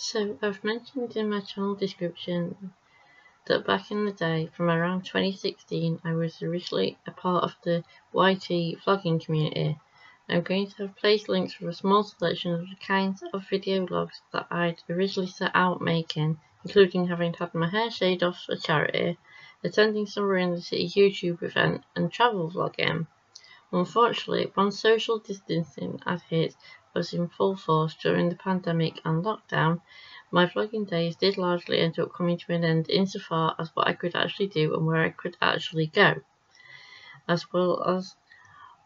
So I've mentioned in my channel description that back in the day, from around 2016, I was originally a part of the YT vlogging community. I'm going to have placed links for a small selection of the kinds of video vlogs that I'd originally set out making, including having had my hair shaved off for charity, attending somewhere in the city YouTube event, and travel vlogging. Unfortunately, once social distancing had hit was in full force during the pandemic and lockdown, my vlogging days did largely end up coming to an end insofar as what I could actually do and where I could actually go, as well as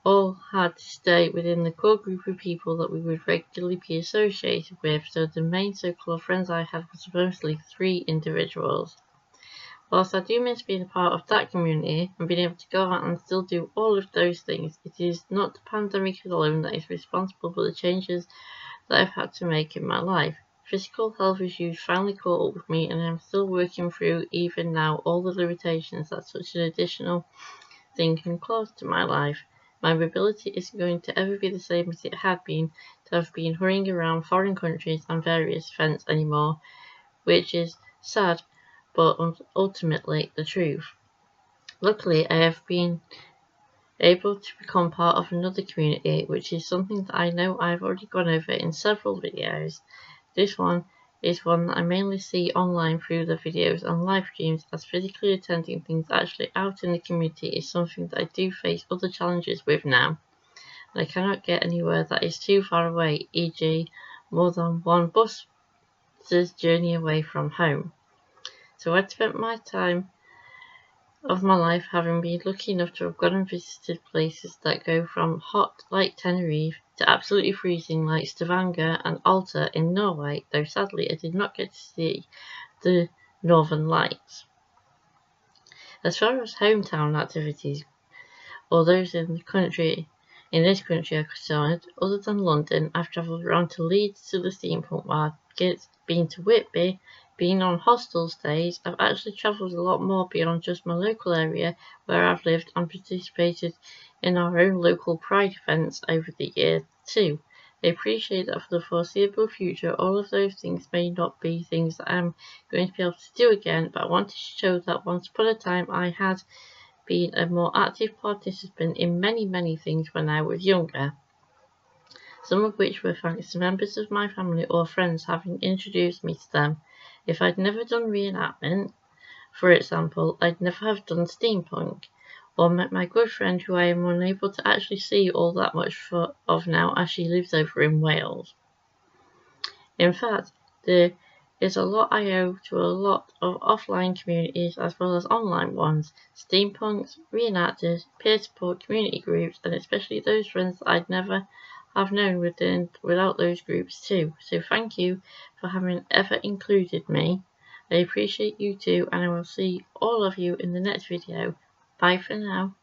all had to stay within the core group of people that we would regularly be associated with, so the main circle of friends I had was mostly 3 individuals. Whilst I do miss being a part of that community and being able to go out and still do all of those things, it is not the pandemic alone that is responsible for the changes that I've had to make in my life. Physical health issues finally caught up with me, and I'm still working through, even now, all the limitations that such an additional thing can cause to my life. My mobility isn't going to ever be the same as it had been to have been hurrying around foreign countries and various events anymore, which is sad, but ultimately the truth. Luckily, I have been able to become part of another community, which is something that I know I've already gone over in several videos. This one is one that I mainly see online through the videos and live streams, as physically attending things actually out in the community is something that I do face other challenges with now, and I cannot get anywhere that is too far away, e.g. more than one bus's journey away from home. So I'd spent my time of my life having been lucky enough to have gone and visited places that go from hot like Tenerife to absolutely freezing like Stavanger and Alta in Norway, though sadly I did not get to see the Northern Lights. As far as hometown activities or those in this country are concerned, other than London, I've travelled around to Leeds to the steampunk markets, been to Whitby, been on hostel stays. I've actually travelled a lot more beyond just my local area where I've lived, and participated in our own local pride events over the years too. I appreciate that for the foreseeable future all of those things may not be things that I'm going to be able to do again, but I wanted to show that once upon a time I had been a more active participant in many things when I was younger, some of which were thanks to members of my family or friends having introduced me to them. If I'd never done reenactment, for example, I'd never have done steampunk, or met my good friend who I am unable to actually see all that much of now, as she lives over in Wales. In fact, there is a lot I owe to a lot of offline communities as well as online ones, steampunks, reenactors, peer support community groups, and especially those friends that I'd never have known without those groups too. So thank you for having ever included me. I appreciate you too, and I will see all of you in the next video. Bye for now.